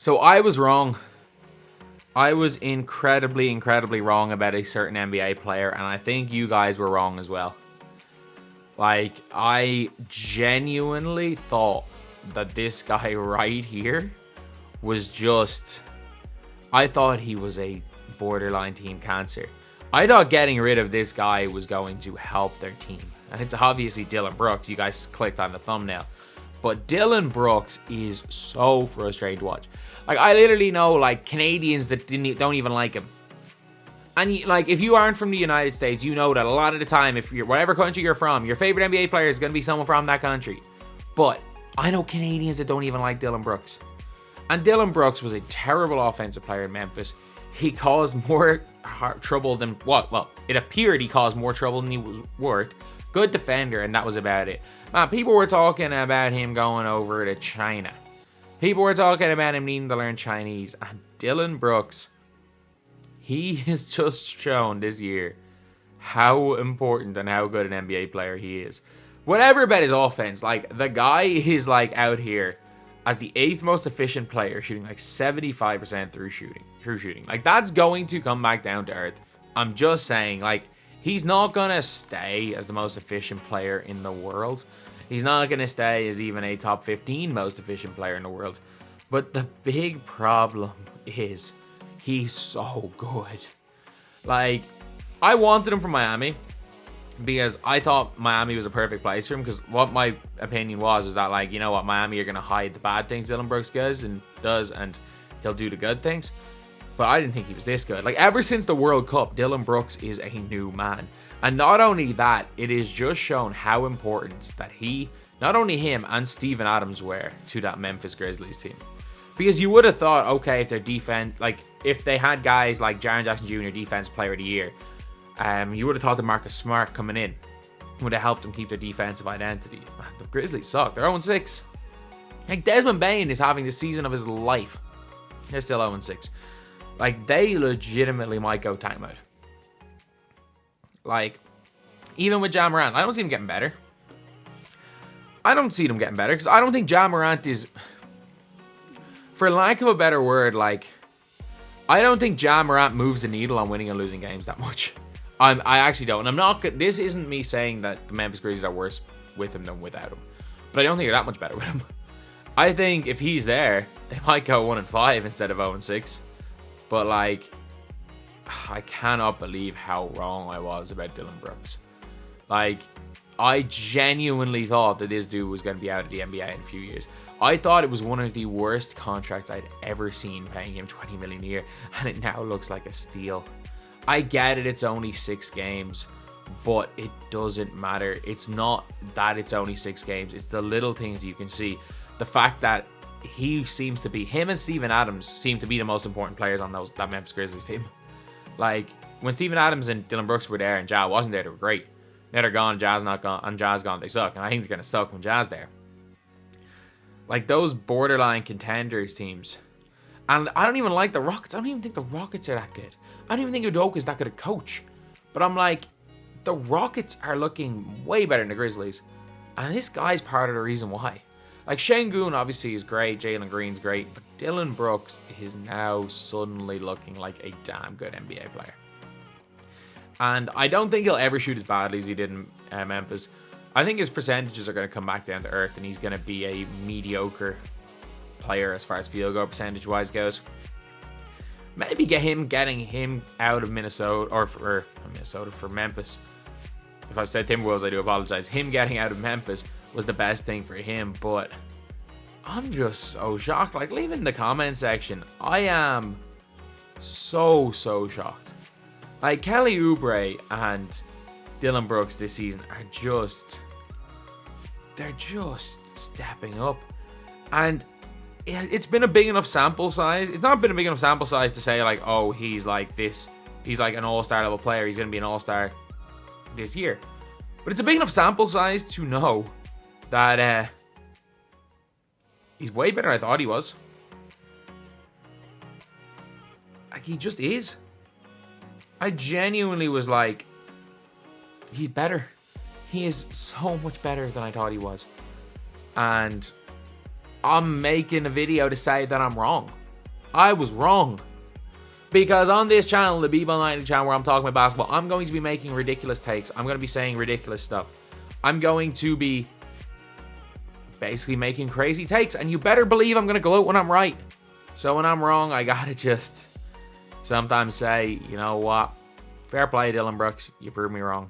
So I was wrong. I was incredibly wrong about a certain NBA player, and I think you guys were wrong as well. Like, I genuinely thought that this guy right here was just... I thought he was a borderline team cancer. I thought getting rid of this guy was going to help their team. And it's obviously Dillon Brooks. You guys clicked on the thumbnail. But Dillon Brooks is so frustrating to watch. Like, I literally know, like, Canadians that don't even like him. And, like, if you aren't from the United States, you know that a lot of the time, if you're whatever country you're from, your favorite NBA player is going to be someone from that country. But I know Canadians that don't even like Dillon Brooks. And Dillon Brooks was a terrible offensive player in Memphis. He caused more trouble than what? Well, it appeared he caused more trouble than he was worth. Good defender, and that was about it. Man, people were talking about him going over to China. People were talking about him needing to learn Chinese. And Dillon Brooks, he has just shown this year how important and how good an NBA player he is. Whatever about his offense, like, the guy is, like, out here as the 8th most efficient player, shooting like 75% through shooting. Like, that's going to come back down to earth. I'm just saying, like, he's not going to stay as the most efficient player in the world. He's not going to stay as even a top 15 most efficient player in the world. But the big problem is he's so good. Like, I wanted him from Miami because I thought Miami was a perfect place for him, because what my opinion was that, like, you know what, Miami are going to hide the bad things Dillon Brooks does, and he'll do the good things. But I didn't think he was this good. Like, ever since the World Cup, Dillon Brooks is a new man. And not only that, it is just shown how important that not only him and Steven Adams were to that Memphis Grizzlies team. Because you would have thought, okay, if their defense, like, if they had guys like Jaren Jackson Jr., Defense Player of the Year, you would have thought that Marcus Smart coming in would have helped them keep their defensive identity. Man, the Grizzlies suck. They're 0-6. Like, Desmond Bane is having the season of his life. They're still 0-6. Like, they legitimately might go timeout. Like, even with Ja Morant, I don't see him getting better. I don't see them getting better because I don't think Ja Morant is, for lack of a better word, like, I don't think Ja Morant moves the needle on winning and losing games that much. I actually don't. And I'm not. This isn't me saying that the Memphis Grizzlies are worse with him than without him, but I don't think they're that much better with him. I think if he's there, they might go 1-5 instead of 0-6. But, like, I cannot believe how wrong I was about Dillon Brooks. Like, I genuinely thought that this dude was going to be out of the NBA in a few years. I thought it was one of the worst contracts I'd ever seen, paying him $20 million a year, and it now looks like a steal. I get it, it's only 6 games, but it doesn't matter. It's not that it's only 6 games. It's the little things you can see. The fact that him and Steven Adams seem to be the most important players on that Memphis Grizzlies team. Like, when Steven Adams and Dillon Brooks were there and Ja wasn't there, they were great. Now they're gone, Ja's not gone, and Ja's gone, they suck. And I think they're going to suck when Ja's there. Like, those borderline contenders teams. And I don't even like the Rockets. I don't even think the Rockets are that good. I don't even think Udoka's that good a coach. But I'm like, the Rockets are looking way better than the Grizzlies. And this guy's part of the reason why. Like, Şengün obviously is great, Jalen Green's great, but Dillon Brooks is now suddenly looking like a damn good NBA player. And I don't think he'll ever shoot as badly as he did in Memphis. I think his percentages are going to come back down to earth, and he's going to be a mediocre player as far as field goal percentage-wise goes. Maybe getting him out of Minnesota, or for Memphis. If I've said Timberwolves, I do apologize. Him getting out of Memphis was the best thing for him, but I'm just so shocked. Like, leave it in the comment section. I am so shocked. Like, Kelly Oubre and Dillon Brooks this season are they're just stepping up. And it's been a big enough sample size. It's not been a big enough sample size to say, like, oh, he's like this. He's like an all-star level player. He's going to be an all-star this year. But it's a big enough sample size to know that he's way better than I thought he was. Like, he just is. I genuinely was like, he's better. He is so much better than I thought he was. And I'm making a video to say that I'm wrong. I was wrong. Because on this channel, the BBALL Daily channel where I'm talking about basketball, I'm going to be making ridiculous takes. I'm going to be saying ridiculous stuff. I'm going to be basically making crazy takes. And you better believe I'm going to gloat when I'm right. So when I'm wrong, I got to just sometimes say, you know what? Fair play, Dylan Brooks. You proved me wrong.